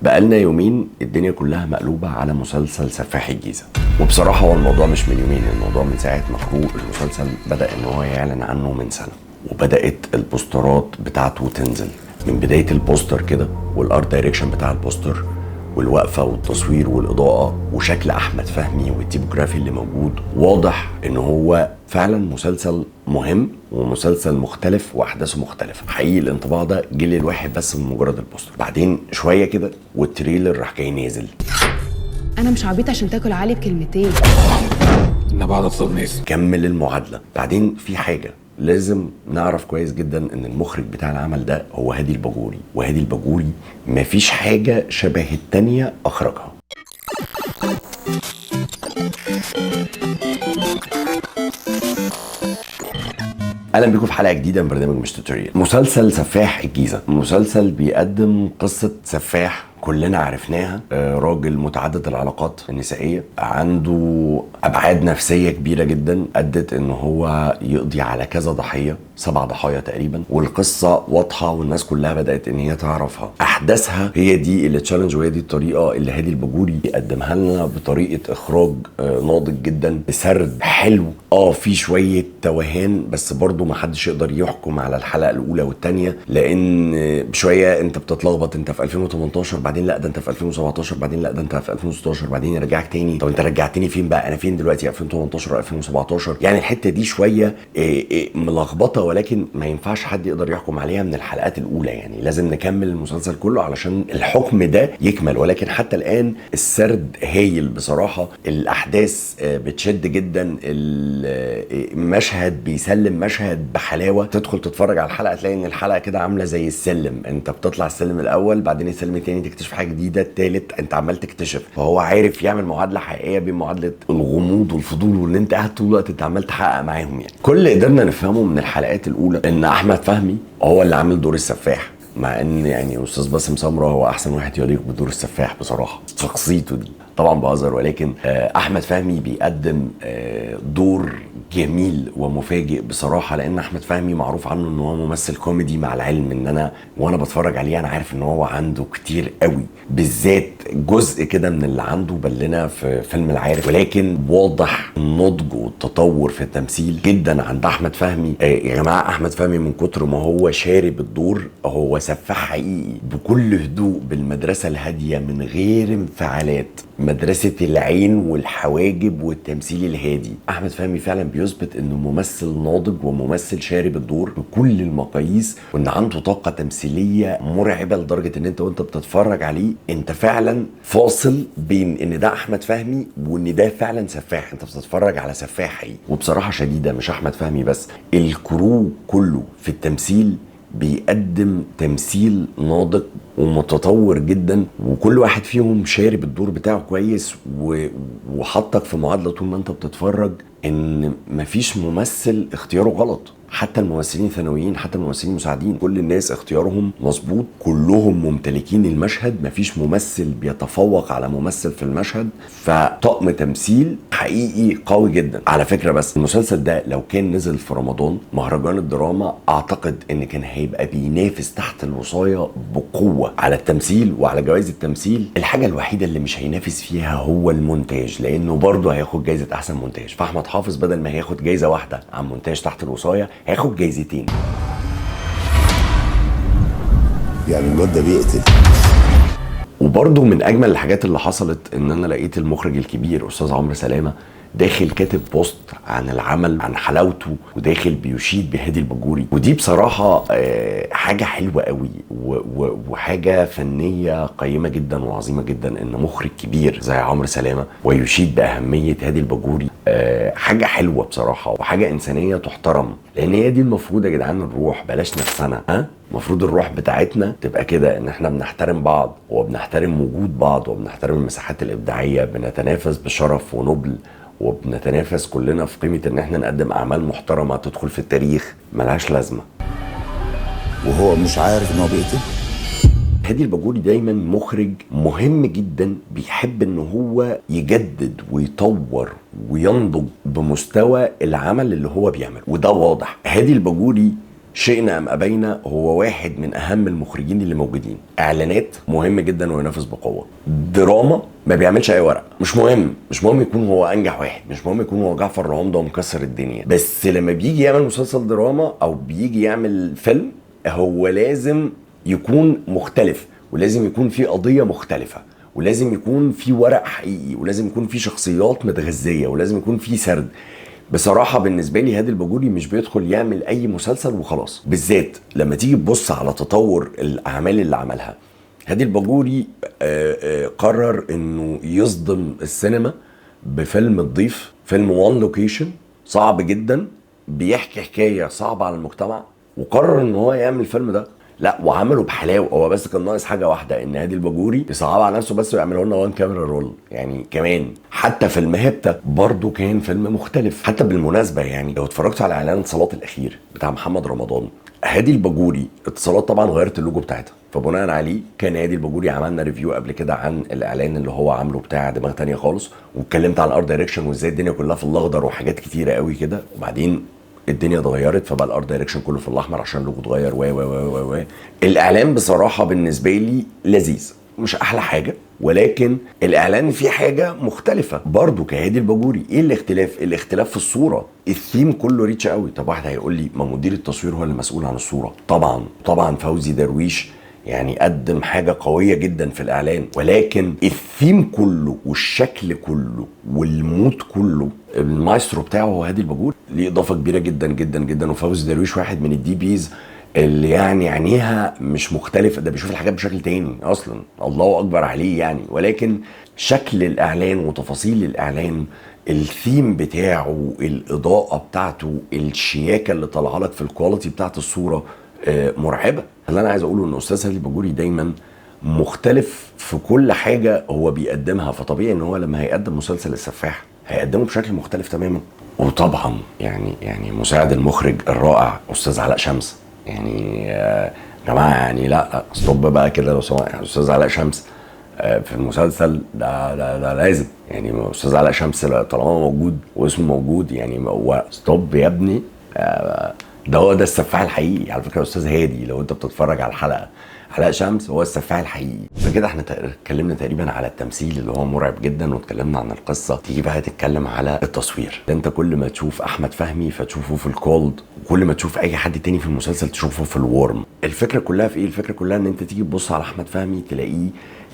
بقالنا يومين الدنيا كلها مقلوبة على مسلسل سفاح الجيزة، وبصراحة هو الموضوع مش من يومين، الموضوع من ساعة ما فاروق المسلسل بدأ ان هو يعلن عنه من سنة، وبدأت البوسترات بتاعته تنزل من بداية البوستر كده، والارت دايركشن بتاع البوستر والوقفة والتصوير والإضاءة وشكل أحمد فهمي والتيبوغرافي اللي موجود. واضح إن هو فعلا مسلسل مهم ومسلسل مختلف وأحداثه مختلفة. حقيقي الانطباع ده جه للواحد بس من مجرد البوستر، بعدين شوية كده والتريلر راح جاي نازل. أنا مش عبيط عشان تاكل علي بكلمتين. أنا بعد أطلب ناس. كمل المعادلة. بعدين في حاجة لازم نعرف كويس جدا ان المخرج بتاع العمل ده هو هادي الباجوري، وهادي الباجوري مفيش حاجة شبه التانية اخرجها. اهلا بيكم في حلقة جديدة من برنامج مش توتوريال. مسلسل سفاح الجيزة مسلسل بيقدم قصة سفاح كلنا عرفناها، راجل متعدد العلاقات النسائية، عنده أبعاد نفسية كبيرة جدا أدت إن هو يقضي على كذا ضحية، 7 ضحايا تقريبا، والقصة واضحة والناس كلها بدأت إن هي تعرفها. أحداثها هي دي اللي تشالنج، وهي دي الطريقة اللي هادي الباجوري قدمها لنا بطريقة إخراج ناضج جدا، بسرد حلو. في شوية توهان بس برضو ما حدش يقدر يحكم على الحلقة الأولى والتانية، لأن بشوية أنت بتتلخبط، أنت في 2018 بعدين لا ده انت في 2017 بعدين لا ده انت في 2016 بعدين يرجعك تاني. طب انت رجعتني فين بقى؟ انا فين دلوقتي؟ 2018 2017؟ يعني الحته دي شويه ملخبطه، ولكن ما ينفعش حد يقدر يحكم عليها من الحلقات الاولى، يعني لازم نكمل المسلسل كله علشان الحكم ده يكمل. ولكن حتى الان السرد هايل بصراحه، الاحداث بتشد جدا، المشهد بيسلم مشهد بحلاوه. تدخل تتفرج على الحلقه تلاقي ان الحلقه كده عامله زي السلم، انت بتطلع السلم الاول بعدين السلم الثاني تكتشف حاجه جديده، الثالث انت عمال تكتشف. فهو عارف يعمل معادله حقيقيه بين معادله الغموض والفضول وان انت قاعد طول الوقت انت عمال تحقق معاهم. يعني كل اللي قدرنا نفهمه من الحلقات الاولى ان احمد فهمي هو اللي عامل دور السفاح، مع ان يعني استاذ باسم سمره هو احسن واحد يليق بدور السفاح بصراحه، شخصيته دي طبعا بهزر، ولكن احمد فهمي بيقدم دور جميل ومفاجئ بصراحه، لان احمد فهمي معروف عنه ان هو ممثل كوميدي، مع العلم ان انا وانا بتفرج عليه انا عارف ان هو عنده كتير قوي، بالذات جزء كده من اللي عنده بلنا في فيلم العارف. ولكن واضح النضج والتطور في التمثيل جدا عند احمد فهمي. يا جماعه احمد فهمي من كتر ما هو شارب الدور هو سفاح حقيقي بكل هدوء، بالمدرسه الهاديه من غير انفعالات، مدرسة العين والحواجب والتمثيل الهادي. أحمد فهمي فعلا بيثبت إنه ممثل ناضج وممثل شارب الدور بكل المقاييس، وإن عنده طاقة تمثيلية مرعبة لدرجة إن أنت وأنت بتتفرج عليه أنت فعلا فاصل بين إن ده أحمد فهمي وإن ده فعلا سفاح، أنت بتتفرج على سفاح حقيقي. وبصراحة شديدة مش أحمد فهمي بس، الكرو كله في التمثيل بيقدم تمثيل ناضج ومتطور جدا، وكل واحد فيهم شارب الدور بتاعه كويس، وحطك في معادلة طول ما انت بتتفرج ان مفيش ممثل اختياره غلط، حتى الممثلين ثانويين حتى الممثلين المساعدين كل الناس اختيارهم مظبوط، كلهم ممتلكين المشهد، مفيش ممثل بيتفوق على ممثل في المشهد، فطقم تمثيل حقيقي قوي جدا. على فكرة بس المسلسل ده لو كان نزل في رمضان مهرجان الدراما اعتقد ان كان هيبقى بينافس تحت الوصاية بقوة على التمثيل وعلى جوائز التمثيل. الحاجة الوحيدة اللي مش هينافس فيها هو المونتاج، لانه برضه هياخد جايزة احسن مونتاج، فاحمد حافظ بدل ما هياخد جايزة واحدة عن مونتاج تحت الوصاية هياخد جايزتين. يعني الواد ده بيقتل. وبرضه من اجمل الحاجات اللي حصلت ان انا لقيت المخرج الكبير استاذ عمرو سلامه داخل كاتب بوست عن العمل، عن حلاوته، وداخل بيشيد بهادي الباجوري، ودي بصراحه حاجه حلوه قوي وحاجه فنيه قيمه جدا وعظيمه جدا ان مخرج كبير زي عمرو سلامه ويشيد باهميه هادي الباجوري. حاجه حلوه بصراحه وحاجه انسانيه تحترم، لان هي دي المفروض يا جدعان الروح، بلاش نفسنا. المفروض الروح بتاعتنا تبقى كده، ان احنا بنحترم بعض وبنحترم وجود بعض وبنحترم المساحات الابداعيه، بنتنافس بشرف ونبل، وبنتنافس كلنا في قيمه ان احنا نقدم اعمال محترمه تدخل في التاريخ ملهاش لازمه. وهو مش عارف ان هو بيقتل. هادي الباجوري دايما مخرج مهم جدا، بيحب ان هو يجدد ويطور وينضج بمستوى العمل اللي هو بيعمله، وده واضح. هادي الباجوري شئنا ام ابينا هو واحد من اهم المخرجين اللي موجودين. اعلانات مهم جدا وينافس بقوه. دراما ما بيعملش اي ورق، مش مهم يكون هو انجح واحد، مش مهم يكون هو جعفر العمدة ومكسر الدنيا، بس لما بيجي يعمل مسلسل دراما او بيجي يعمل فيلم هو لازم يكون مختلف، ولازم يكون في قضية مختلفة، ولازم يكون في ورق حقيقي، ولازم يكون في شخصيات متغذية، ولازم يكون في سرد. بصراحة بالنسبة لي هادي الباجوري مش بيدخل يعمل أي مسلسل وخلاص، بالذات لما تيجي تبص على تطور الأعمال اللي عملها. هادي الباجوري قرر إنه يصدم السينما بفيلم الضيف، فيلم وان لوكيشن صعب جدا بيحكي حكاية صعبة على المجتمع، وقرر إن هو يعمل الفيلم ده. لا وعمله بحلاوه. هو بس كان ناقص حاجه واحده، ان هادي الباجوري يصعب على نفسه بس ويعملوا لنا وان كاميرا رول. يعني كمان حتى فيلم هيبتا برضو كان فيلم مختلف. حتى بالمناسبه يعني لو اتفرجت على اعلان اتصالات الاخير بتاع محمد رمضان، هادي الباجوري اتصالات طبعا غيرت اللوجو بتاعتها، فبناء عليه كان هادي الباجوري عملنا ريفيو قبل كده عن الاعلان اللي هو عامله بتاع دماغ تانية خالص، واتكلمت عن الارت دايركشن وازاي الدنيا كلها في الاخضر وحاجات كتيره قوي كده، وبعدين الدنيا اتغيرت فبقى الارت دايركشن كله في الاحمر عشان اللوجو اتغير و الاعلان بصراحه بالنسبه لي لذيذ، مش احلى حاجه، ولكن الاعلان فيه حاجه مختلفه برضو كهادي الباجوري. ايه الاختلاف؟ الاختلاف في الصوره. الثيم كله ريتش قوي. طب واحد هيقول لي ما مدير التصوير هو اللي مسؤول عن الصوره. طبعا فوزي درويش يعني قدم حاجة قوية جدا في الإعلان، ولكن الثيم كله والشكل كله والمود كله المايسترو بتاعه هو هادي الباجوري. ليه إضافة كبيرة جدا جدا جدا. وفوزي درويش واحد من الدي بيز اللي يعني عينيها مش مختلفة، ده بيشوف الحاجات بشكل تاني أصلا، الله أكبر عليه يعني. ولكن شكل الإعلان وتفاصيل الإعلان، الثيم بتاعه، الإضاءة بتاعته، الشياكة اللي طالعه لك في الكواليتي بتاعت الصورة مرعبه. اللي انا عايز اقوله ان استاذ هادي الباجوري دايما مختلف في كل حاجه هو بيقدمها، فطبيعي ان هو لما هيقدم مسلسل السفاح هيقدمه بشكل مختلف تماما. وطبعا يعني مساعد المخرج الرائع استاذ علاء شمس، يعني يا جماعه يعني لا ستوب بقى كده لو سمحت. يعني استاذ علاء شمس في المسلسل ده لازم، يعني استاذ علاء شمس طالما موجود واسمه موجود يعني هو ستوب يا ابني. ده السفاح الحقيقي على فكره. استاذ هادي لو انت بتتفرج على الحلقه، علاء شمس هو السفاح الحقيقي. فكده احنا اتكلمنا تقريبا على التمثيل اللي هو مرعب جدا، واتكلمنا عن القصه. تيجي بقى تتكلم على التصوير. انت كل ما تشوف احمد فهمي فتشوفه في الكولد، وكل ما تشوف اي حد تاني في المسلسل تشوفه في الورم. الفكره كلها في ايه؟ الفكره كلها ان انت تيجي تبص على احمد فهمي تلاقيه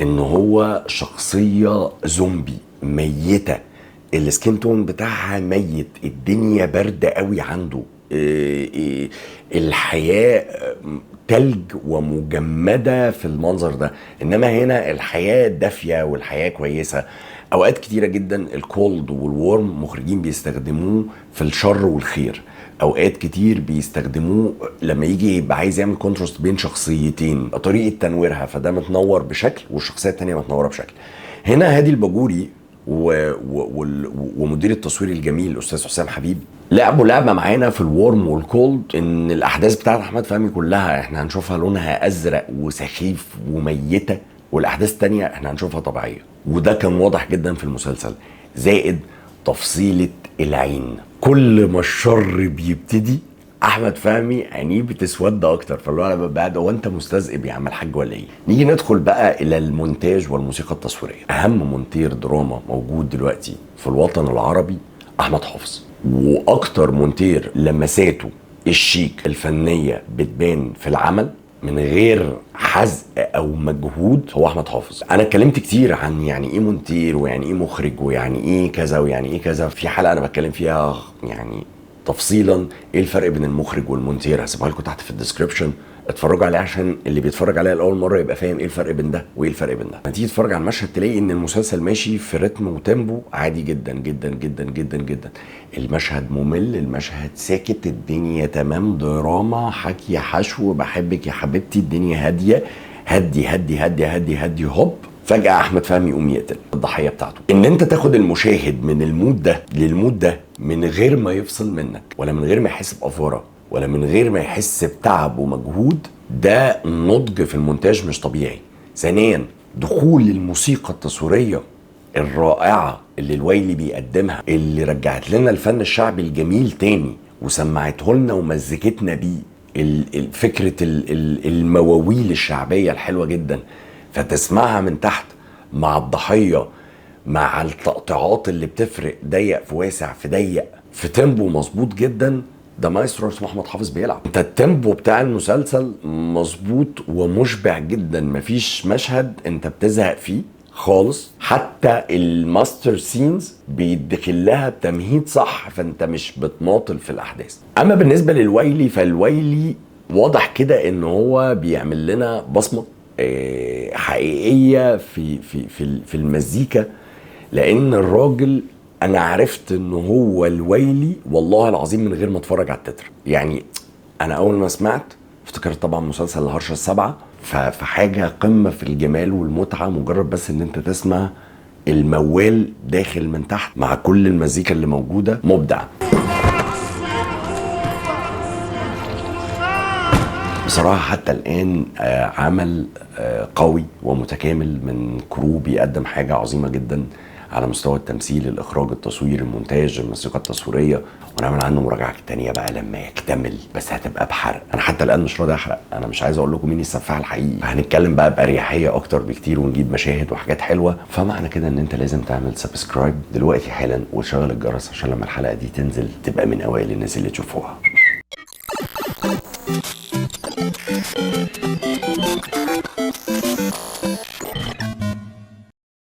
ان هو شخصيه زومبي ميته، السكين تون بتاعها ميت، الدنيا بارده قوي عنده، الحياة تلج ومجمدة في المنظر ده. انما هنا الحياة دافية والحياة كويسة. اوقات كتيرة جدا الكولد والورم مخرجين بيستخدموه في الشر والخير، اوقات كتير بيستخدموه لما يجي يبقى عايز يعمل كونتراست بين شخصيتين، طريقة تنويرها، فده متنور بشكل والشخصية التانية متنورة بشكل. هنا هادي الباجوري ومدير التصوير الجميل الاستاذ حسام حبيب لعبوا لعبه معانا في الورم والكولد، ان الاحداث بتاعت احمد فهمي كلها احنا هنشوفها لونها ازرق وسخيف وميته، والاحداث التانية احنا هنشوفها طبيعيه، وده كان واضح جدا في المسلسل. زائد تفصيله العين، كل ما الشر بيبتدي احمد فهمي عينيه بتسود اكتر، فاللي هو انا ببقى هو انت مستذئب يا عم الحاج ولا ايه؟ نيجي ندخل بقى الى المونتاج والموسيقى التصويريه. اهم مونتير دراما موجود دلوقتي في الوطن العربي احمد حافظ، واكتر مونتير لمساته الشيك الفنيه بتبان في العمل من غير حزق او مجهود هو احمد حافظ. انا اتكلمت كتير عن يعني ايه مونتير ويعني ايه مخرج ويعني ايه كذا ويعني ايه كذا، في حلقه انا بتكلم فيها يعني تفصيلا ايه الفرق بين المخرج والمونتير، هسيبها لكم تحت في الديسكربشن، اتفرجوا عليه عشان اللي بيتفرج عليها لاول مره يبقى فاهم ايه الفرق بين ده وايه الفرق بين ده. تيجي تتفرج على المشهد تلاقي ان المسلسل ماشي في رتم وتيمبو عادي جدا جدا جدا جدا جدا. المشهد ممل، المشهد ساكت، الدنيا تمام، دراما، حكي، حشو، بحبك يا حبيبتي، الدنيا هاديه، هدي هدي هدي هدي هدي، هوب فجأة أحمد فهمي يقوم يقتل الضحية بتاعته. إن أنت تاخد المشاهد من المود ده للمود ده من غير ما يفصل منك، ولا من غير ما يحس بأفورة، ولا من غير ما يحس بتعب ومجهود، ده نضج في المونتاج مش طبيعي. ثانيا دخول الموسيقى التصويرية الرائعة اللي الويلي بيقدمها، اللي رجعت لنا الفن الشعبي الجميل تاني وسمعته لنا ومزجتنا بيه، فكره المواويل الشعبيه الحلوه جدا، فتسمعها من تحت مع الضحيه، مع التقطيعات اللي بتفرق ضيق في واسع في ضيق في تيمبو مظبوط جدا. ده مايسترو اسمه احمد حافظ بيلعب. انت التيمبو بتاع المسلسل مظبوط ومشبع جدا، مفيش مشهد انت بتزهق فيه خالص. حتى الماستر سينز بيدخل لها بتمهيد صح، فانت مش بتماطل في الاحداث. اما بالنسبه للويلي، فالويلي واضح كده ان هو بيعمل لنا بصمه حقيقيه في المزيكا، لان الراجل انا عرفت ان هو الويلي والله العظيم من غير ما اتفرج على التتر. يعني انا اول ما سمعت افتكرت طبعا مسلسل الهرشة السابعة، فحاجة قمة في الجمال والمتعة. مجرد بس ان انت تسمع الموال داخل من تحت مع كل المزيكا اللي موجودة، مبدع بصراحة. حتى الآن عمل قوي ومتكامل من كرو بيقدم حاجة عظيمة جدا على مستوى التمثيل، الإخراج، التصوير، المونتاج، الموسيقى التصويرية. ونعمل عنه مراجعة تانية بقى لما يكتمل، بس هتبقى بحرق. أنا حتى الآن مش راضي أحرق، أنا مش عايز أقول لكم مين السفاح الحقيقي. هنتكلم بقى بأريحية أكتر بكتير ونجيب مشاهد وحاجات حلوة. فمعنى كده إن أنت لازم تعمل سبسكرايب دلوقتي حالا وتشغل الجرس عشان لما الحلقة دي تنزل تبقى من أوائل الناس اللي تشوفوها.